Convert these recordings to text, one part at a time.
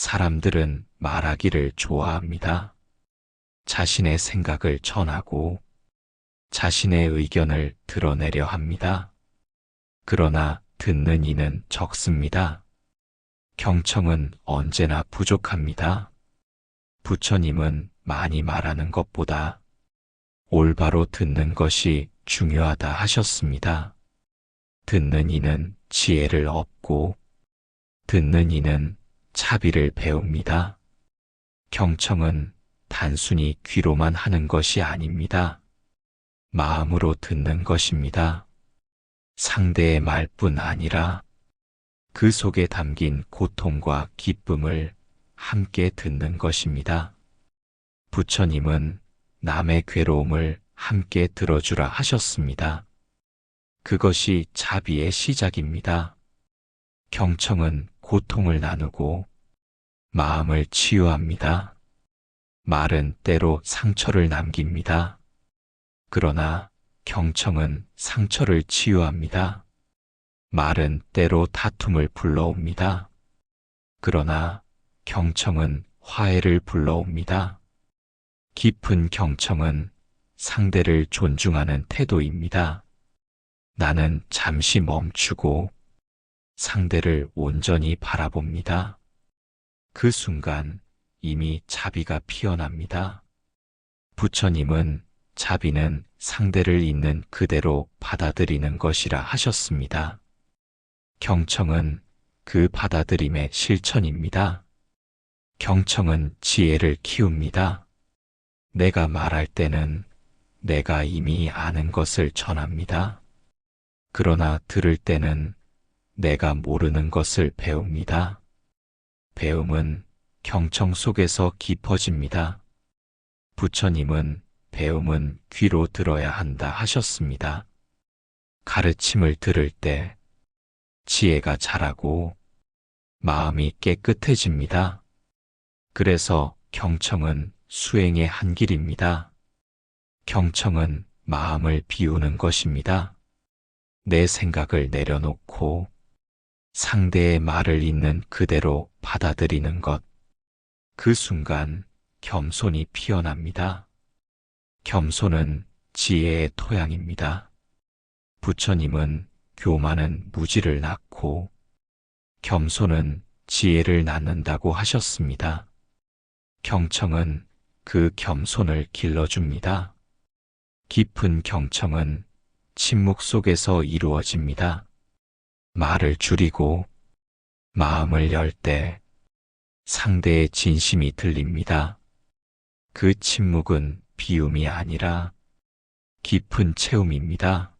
사람들은 말하기를 좋아합니다. 자신의 생각을 전하고 자신의 의견을 드러내려 합니다. 그러나 듣는 이는 적습니다. 경청은 언제나 부족합니다. 부처님은 많이 말하는 것보다 올바로 듣는 것이 중요하다 하셨습니다. 듣는 이는 지혜를 얻고 듣는 이는 차비를 배웁니다. 경청은 단순히 귀로만 하는 것이 아닙니다. 마음으로 듣는 것입니다. 상대의 말뿐 아니라 그 속에 담긴 고통과 기쁨을 함께 듣는 것입니다. 부처님은 남의 괴로움을 함께 들어주라 하셨습니다. 그것이 자비의 시작입니다. 경청은 고통을 나누고 마음을 치유합니다. 말은 때로 상처를 남깁니다. 그러나 경청은 상처를 치유합니다. 말은 때로 다툼을 불러옵니다. 그러나 경청은 화해를 불러옵니다. 깊은 경청은 상대를 존중하는 태도입니다. 나는 잠시 멈추고 상대를 온전히 바라봅니다. 그 순간 이미 자비가 피어납니다. 부처님은 자비는 상대를 있는 그대로 받아들이는 것이라 하셨습니다. 경청은 그 받아들임의 실천입니다. 경청은 지혜를 키웁니다. 내가 말할 때는 내가 이미 아는 것을 전합니다. 그러나 들을 때는 내가 모르는 것을 배웁니다. 배움은 경청 속에서 깊어집니다. 부처님은 배움은 귀로 들어야 한다 하셨습니다. 가르침을 들을 때 지혜가 자라고 마음이 깨끗해집니다. 그래서 경청은 수행의 한 길입니다. 경청은 마음을 비우는 것입니다. 내 생각을 내려놓고 상대의 말을 있는 그대로 받아들이는 것. 그 순간 겸손이 피어납니다. 겸손은 지혜의 토양입니다. 부처님은 교만은 무지를 낳고 겸손은 지혜를 낳는다고 하셨습니다. 경청은 그 겸손을 길러줍니다. 깊은 경청은 침묵 속에서 이루어집니다. 말을 줄이고 마음을 열 때 상대의 진심이 들립니다. 그 침묵은 비움이 아니라 깊은 채움입니다.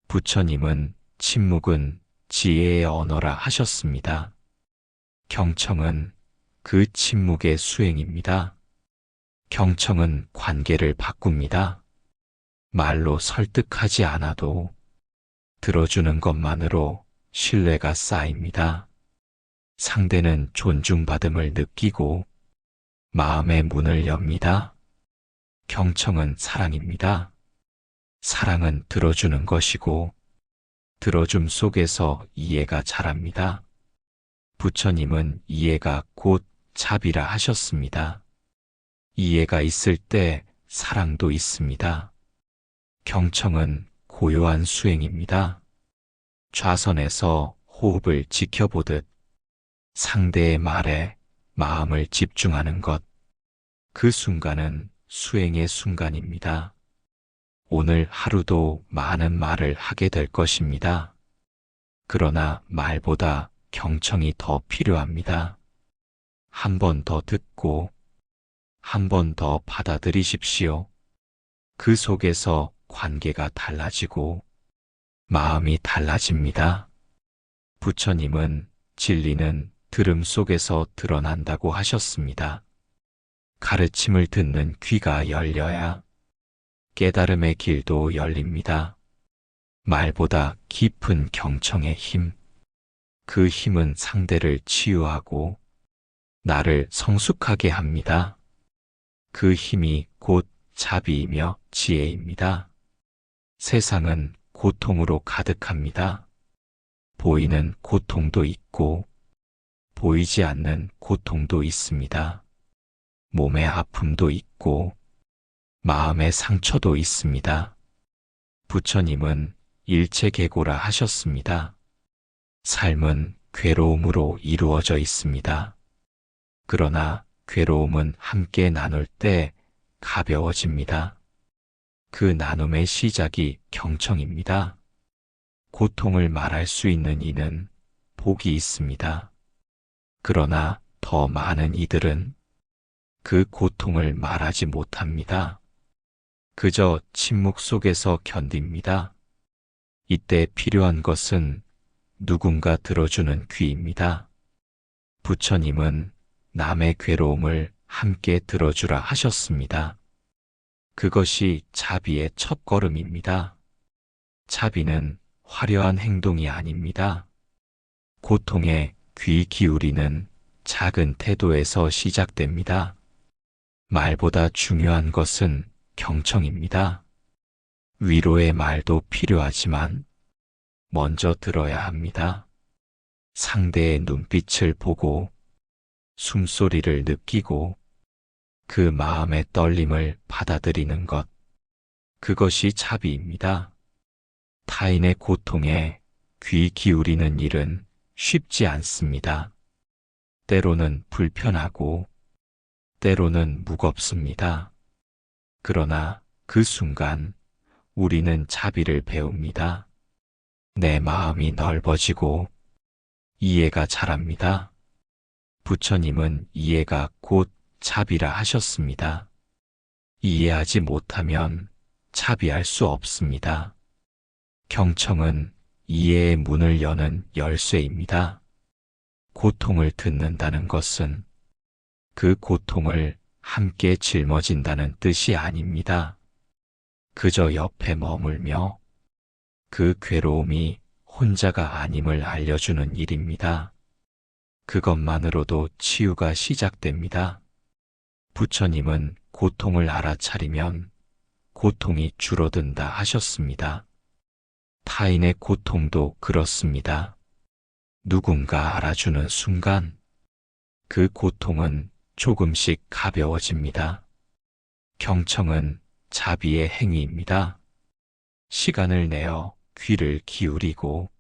부처님은 침묵은 지혜의 언어라 하셨습니다. 경청은 그 침묵의 수행입니다. 경청은 관계를 바꿉니다. 말로 설득하지 않아도 들어주는 것만으로 신뢰가 쌓입니다. 상대는 존중받음을 느끼고 마음의 문을 엽니다. 경청은 사랑입니다. 사랑은 들어주는 것이고 들어줌 속에서 이해가 자랍니다. 부처님은 이해가 곧 자비라 하셨습니다. 이해가 있을 때 사랑도 있습니다. 경청은 고요한 수행입니다. 좌선에서 호흡을 지켜보듯 상대의 말에 마음을 집중하는 것. 그 순간은 수행의 순간입니다. 오늘 하루도 많은 말을 하게 될 것입니다. 그러나 말보다 경청이 더 필요합니다. 한 번 더 듣고 한 번 더 받아들이십시오. 그 속에서 관계가 달라지고 마음이 달라집니다. 부처님은 진리는 들음 속에서 드러난다고 하셨습니다. 가르침을 듣는 귀가 열려야 깨달음의 길도 열립니다. 말보다 깊은 경청의 힘. 그 힘은 상대를 치유하고 나를 성숙하게 합니다. 그 힘이 곧 자비이며 지혜입니다. 세상은 고통으로 가득합니다. 보이는 고통도 있고 보이지 않는 고통도 있습니다. 몸의 아픔도 있고 마음의 상처도 있습니다. 부처님은 일체계고라 하셨습니다. 삶은 괴로움으로 이루어져 있습니다. 그러나 괴로움은 함께 나눌 때 가벼워집니다. 그 나눔의 시작이 경청입니다. 고통을 말할 수 있는 이는 복이 있습니다. 그러나 더 많은 이들은 그 고통을 말하지 못합니다. 그저 침묵 속에서 견딥니다. 이때 필요한 것은 누군가 들어주는 귀입니다. 부처님은 남의 괴로움을 함께 들어주라 하셨습니다. 그것이 자비의 첫걸음입니다. 자비는 화려한 행동이 아닙니다. 고통에 귀 기울이는 작은 태도에서 시작됩니다. 말보다 중요한 것은 경청입니다. 위로의 말도 필요하지만 먼저 들어야 합니다. 상대의 눈빛을 보고 숨소리를 느끼고 그 마음의 떨림을 받아들이는 것, 그것이 자비입니다. 타인의 고통에 귀 기울이는 일은 쉽지 않습니다. 때로는 불편하고 때로는 무겁습니다. 그러나 그 순간 우리는 자비를 배웁니다. 내 마음이 넓어지고 이해가 자랍니다. 부처님은 이해가 곧 자비라 하셨습니다. 이해하지 못하면 자비할 수 없습니다. 경청은 이해의 문을 여는 열쇠입니다. 고통을 듣는다는 것은 그 고통을 함께 짊어진다는 뜻이 아닙니다. 그저 옆에 머물며 그 괴로움이 혼자가 아님을 알려주는 일입니다. 그것만으로도 치유가 시작됩니다. 부처님은 고통을 알아차리면 고통이 줄어든다 하셨습니다. 타인의 고통도 그렇습니다. 누군가 알아주는 순간 그 고통은 조금씩 가벼워집니다. 경청은 자비의 행위입니다. 시간을 내어 귀를 기울이고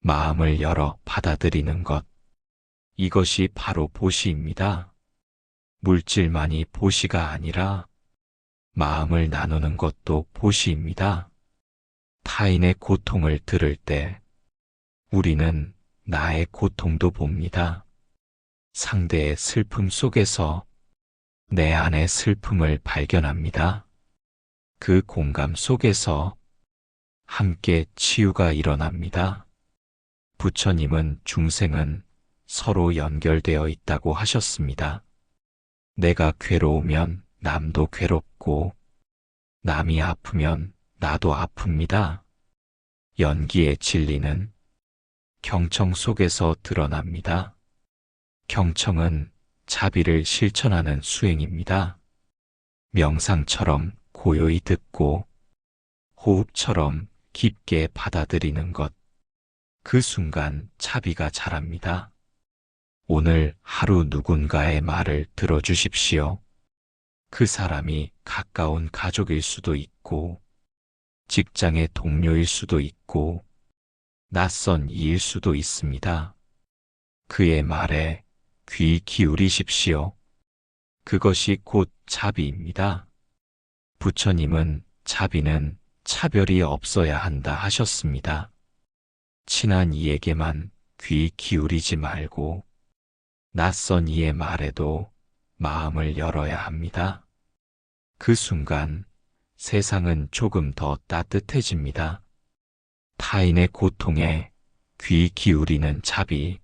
마음을 열어 받아들이는 것, 이것이 바로 보시입니다. 물질만이 보시가 아니라 마음을 나누는 것도 보시입니다. 타인의 고통을 들을 때 우리는 나의 고통도 봅니다. 상대의 슬픔 속에서 내 안의 슬픔을 발견합니다. 그 공감 속에서 함께 치유가 일어납니다. 부처님은 중생은 서로 연결되어 있다고 하셨습니다. 내가 괴로우면 남도 괴롭고 남이 아프면 나도 아픕니다. 연기의 진리는 경청 속에서 드러납니다. 경청은 자비를 실천하는 수행입니다. 명상처럼 고요히 듣고 호흡처럼 깊게 받아들이는 것, 그 순간 자비가 자랍니다. 오늘 하루 누군가의 말을 들어주십시오. 그 사람이 가까운 가족일 수도 있고 직장의 동료일 수도 있고 낯선 이일 수도 있습니다. 그의 말에 귀 기울이십시오. 그것이 곧 자비입니다. 부처님은 자비는 차별이 없어야 한다 하셨습니다. 친한 이에게만 귀 기울이지 말고 낯선 이의 말에도 마음을 열어야 합니다. 그 순간 세상은 조금 더 따뜻해집니다. 타인의 고통에 귀 기울이는 자비,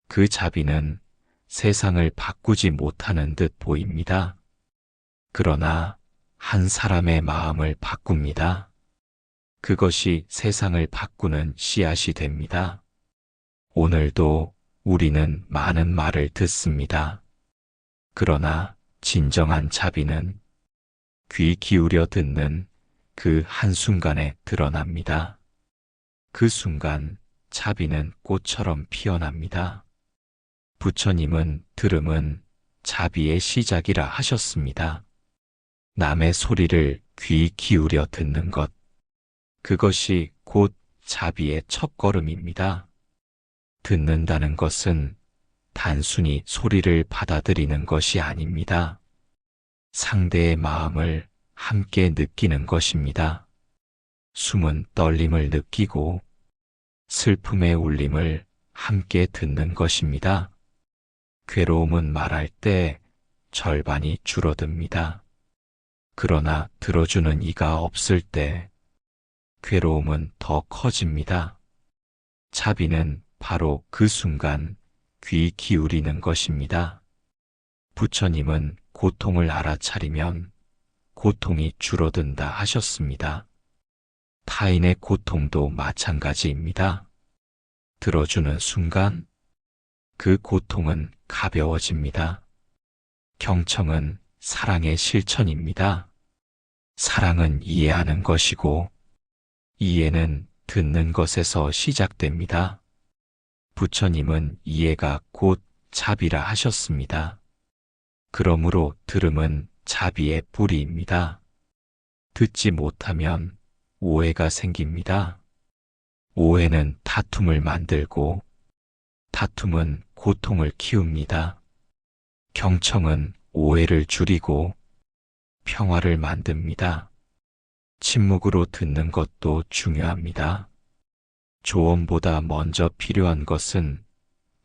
그 자비는 세상을 바꾸지 못하는 듯 보입니다. 그러나 한 사람의 마음을 바꿉니다. 그것이 세상을 바꾸는 씨앗이 됩니다. 오늘도 우리는 많은 말을 듣습니다. 그러나 진정한 자비는 귀 기울여 듣는 그 한순간에 드러납니다. 그 순간 자비는 꽃처럼 피어납니다. 부처님은 들음은 자비의 시작이라 하셨습니다. 남의 소리를 귀 기울여 듣는 것, 그것이 곧 자비의 첫걸음입니다. 듣는다는 것은 단순히 소리를 받아들이는 것이 아닙니다. 상대의 마음을 함께 느끼는 것입니다. 숨은 떨림을 느끼고 슬픔의 울림을 함께 듣는 것입니다. 괴로움은 말할 때 절반이 줄어듭니다. 그러나 들어주는 이가 없을 때 괴로움은 더 커집니다. 자비는 바로 그 순간 귀 기울이는 것입니다. 부처님은 고통을 알아차리면 고통이 줄어든다 하셨습니다. 타인의 고통도 마찬가지입니다. 들어주는 순간 그 고통은 가벼워집니다. 경청은 사랑의 실천입니다. 사랑은 이해하는 것이고 이해는 듣는 것에서 시작됩니다. 부처님은 이해가 곧 자비라 하셨습니다. 그러므로 들음은 자비의 뿌리입니다. 듣지 못하면 오해가 생깁니다. 오해는 다툼을 만들고 다툼은 고통을 키웁니다. 경청은 오해를 줄이고 평화를 만듭니다. 침묵으로 듣는 것도 중요합니다. 조언보다 먼저 필요한 것은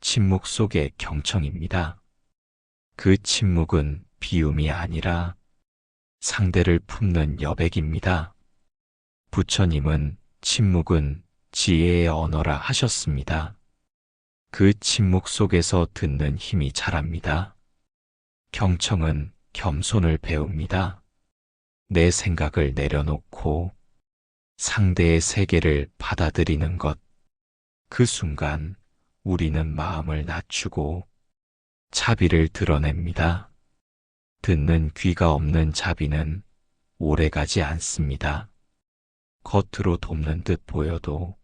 침묵 속의 경청입니다. 그 침묵은 비움이 아니라 상대를 품는 여백입니다. 부처님은 침묵은 지혜의 언어라 하셨습니다. 그 침묵 속에서 듣는 힘이 자랍니다. 경청은 겸손을 배웁니다. 내 생각을 내려놓고 상대의 세계를 받아들이는 것. 그 순간 우리는 마음을 낮추고 자비를 드러냅니다. 듣는 귀가 없는 자비는 오래가지 않습니다. 겉으로 돕는 듯 보여도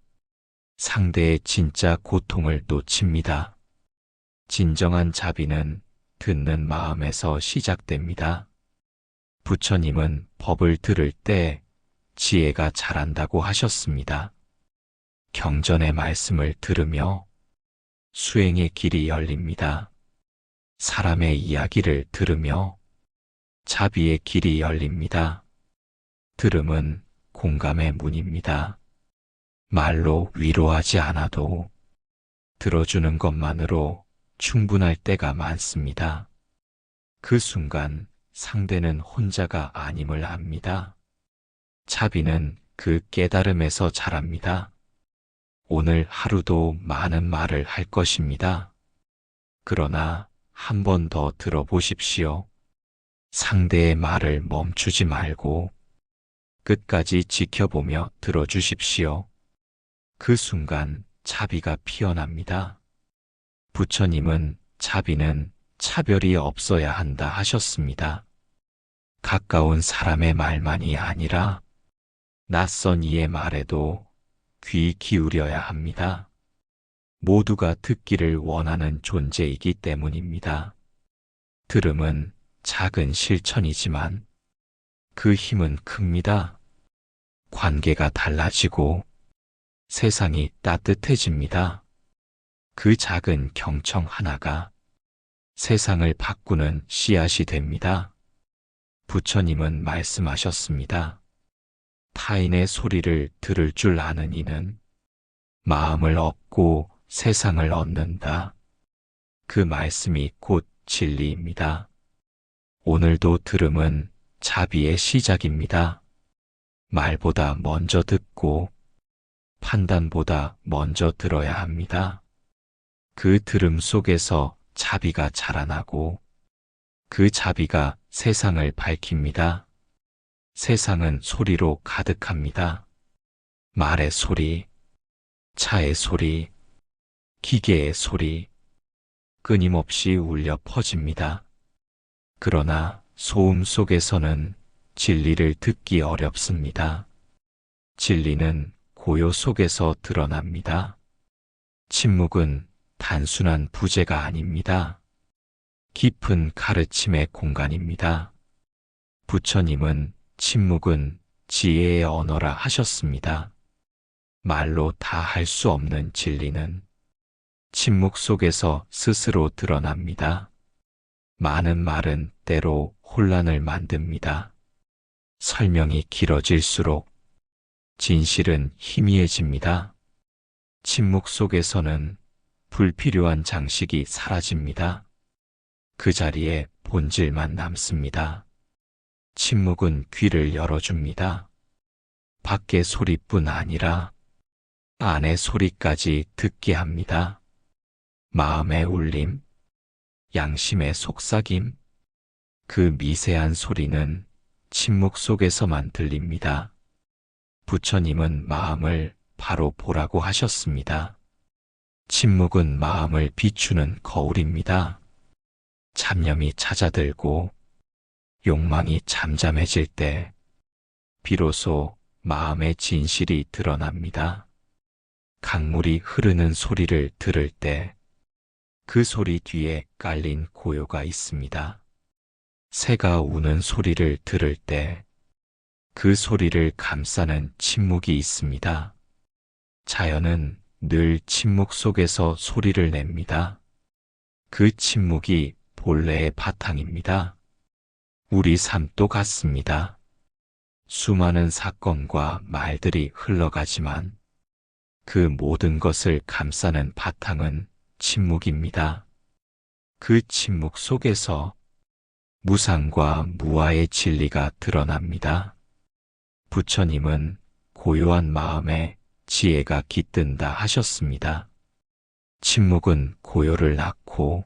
상대의 진짜 고통을 놓칩니다. 진정한 자비는 듣는 마음에서 시작됩니다. 부처님은 법을 들을 때 지혜가 자란다고 하셨습니다. 경전의 말씀을 들으며 수행의 길이 열립니다. 사람의 이야기를 들으며 자비의 길이 열립니다. 들음은 공감의 문입니다. 말로 위로하지 않아도 들어주는 것만으로 충분할 때가 많습니다. 그 순간 상대는 혼자가 아님을 압니다. 자비는 그 깨달음에서 자랍니다. 오늘 하루도 많은 말을 할 것입니다. 그러나 한 번 더 들어보십시오. 상대의 말을 멈추지 말고 끝까지 지켜보며 들어주십시오. 그 순간 자비가 피어납니다. 부처님은 자비는 차별이 없어야 한다 하셨습니다. 가까운 사람의 말만이 아니라 낯선 이의 말에도 귀 기울여야 합니다. 모두가 듣기를 원하는 존재이기 때문입니다. 들음은 작은 실천이지만 그 힘은 큽니다. 관계가 달라지고 세상이 따뜻해집니다. 그 작은 경청 하나가 세상을 바꾸는 씨앗이 됩니다. 부처님은 말씀하셨습니다. 타인의 소리를 들을 줄 아는 이는 마음을 얻고 세상을 얻는다. 그 말씀이 곧 진리입니다. 오늘도 들음은 자비의 시작입니다. 말보다 먼저 듣고 판단보다 먼저 들어야 합니다. 그 들음 속에서 자비가 자라나고 그 자비가 세상을 밝힙니다. 세상은 소리로 가득합니다. 말의 소리, 차의 소리, 기계의 소리, 끊임없이 울려 퍼집니다. 그러나 소음 속에서는 진리를 듣기 어렵습니다. 진리는 고요 속에서 드러납니다. 침묵은 단순한 부재가 아닙니다. 깊은 가르침의 공간입니다. 부처님은 침묵은 지혜의 언어라 하셨습니다. 말로 다 할 수 없는 진리는 침묵 속에서 스스로 드러납니다. 많은 말은 때로 혼란을 만듭니다. 설명이 길어질수록 진실은 희미해집니다. 침묵 속에서는 불필요한 장식이 사라집니다. 그 자리에 본질만 남습니다. 침묵은 귀를 열어줍니다. 밖의 소리뿐 아니라 안의 소리까지 듣게 합니다. 마음의 울림, 양심의 속삭임, 그 미세한 소리는 침묵 속에서만 들립니다. 부처님은 마음을 바로 보라고 하셨습니다. 침묵은 마음을 비추는 거울입니다. 잡념이 잦아들고 욕망이 잠잠해질 때 비로소 마음의 진실이 드러납니다. 강물이 흐르는 소리를 들을 때 그 소리 뒤에 깔린 고요가 있습니다. 새가 우는 소리를 들을 때 그 소리를 감싸는 침묵이 있습니다. 자연은 늘 침묵 속에서 소리를 냅니다. 그 침묵이 본래의 바탕입니다. 우리 삶도 같습니다. 수많은 사건과 말들이 흘러가지만 그 모든 것을 감싸는 바탕은 침묵입니다. 그 침묵 속에서 무상과 무아의 진리가 드러납니다. 부처님은 고요한 마음에 지혜가 깃든다 하셨습니다. 침묵은 고요를 낳고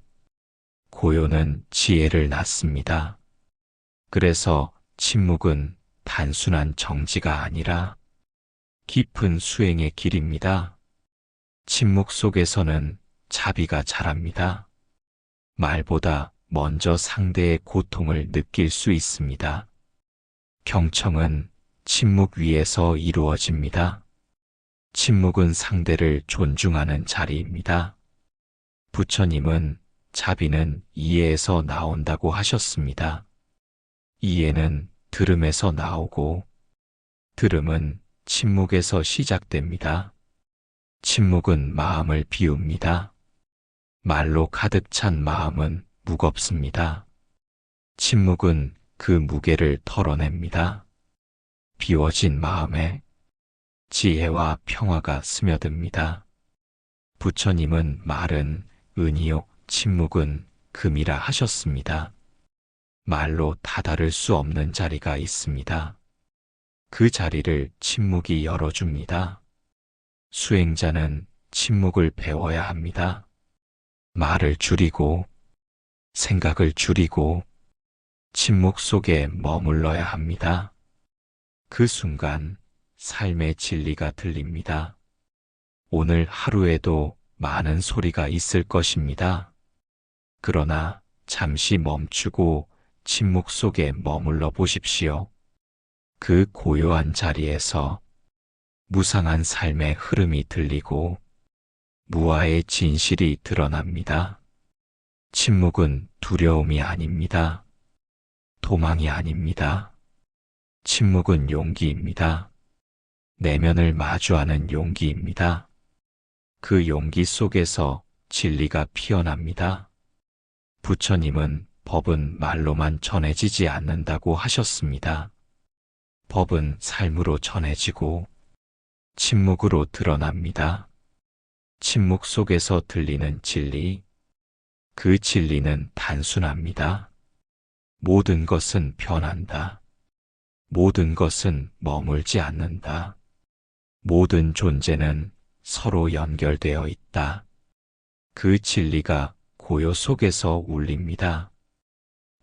고요는 지혜를 낳습니다. 그래서 침묵은 단순한 정지가 아니라 깊은 수행의 길입니다. 침묵 속에서는 자비가 자랍니다. 말보다 먼저 상대의 고통을 느낄 수 있습니다. 경청은 침묵 위에서 이루어집니다. 침묵은 상대를 존중하는 자리입니다. 부처님은 자비는 이해에서 나온다고 하셨습니다. 이해는 들음에서 나오고 들음은 침묵에서 시작됩니다. 침묵은 마음을 비웁니다. 말로 가득 찬 마음은 무겁습니다. 침묵은 그 무게를 털어냅니다. 비워진 마음에 지혜와 평화가 스며듭니다. 부처님은 말은 은이요, 침묵은 금이라 하셨습니다. 말로 다다를 수 없는 자리가 있습니다. 그 자리를 침묵이 열어줍니다. 수행자는 침묵을 배워야 합니다. 말을 줄이고 생각을 줄이고 침묵 속에 머물러야 합니다. 그 순간 삶의 진리가 들립니다. 오늘 하루에도 많은 소리가 있을 것입니다. 그러나 잠시 멈추고 침묵 속에 머물러 보십시오. 그 고요한 자리에서 무상한 삶의 흐름이 들리고 무아의 진실이 드러납니다. 침묵은 두려움이 아닙니다. 도망이 아닙니다. 침묵은 용기입니다. 내면을 마주하는 용기입니다. 그 용기 속에서 진리가 피어납니다. 부처님은 법은 말로만 전해지지 않는다고 하셨습니다. 법은 삶으로 전해지고 침묵으로 드러납니다. 침묵 속에서 들리는 진리, 그 진리는 단순합니다. 모든 것은 변한다. 모든 것은 머물지 않는다. 모든 존재는 서로 연결되어 있다. 그 진리가 고요 속에서 울립니다.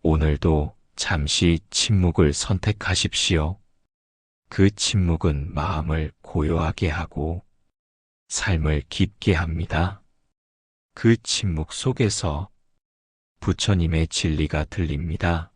오늘도 잠시 침묵을 선택하십시오. 그 침묵은 마음을 고요하게 하고 삶을 깊게 합니다. 그 침묵 속에서 부처님의 진리가 들립니다.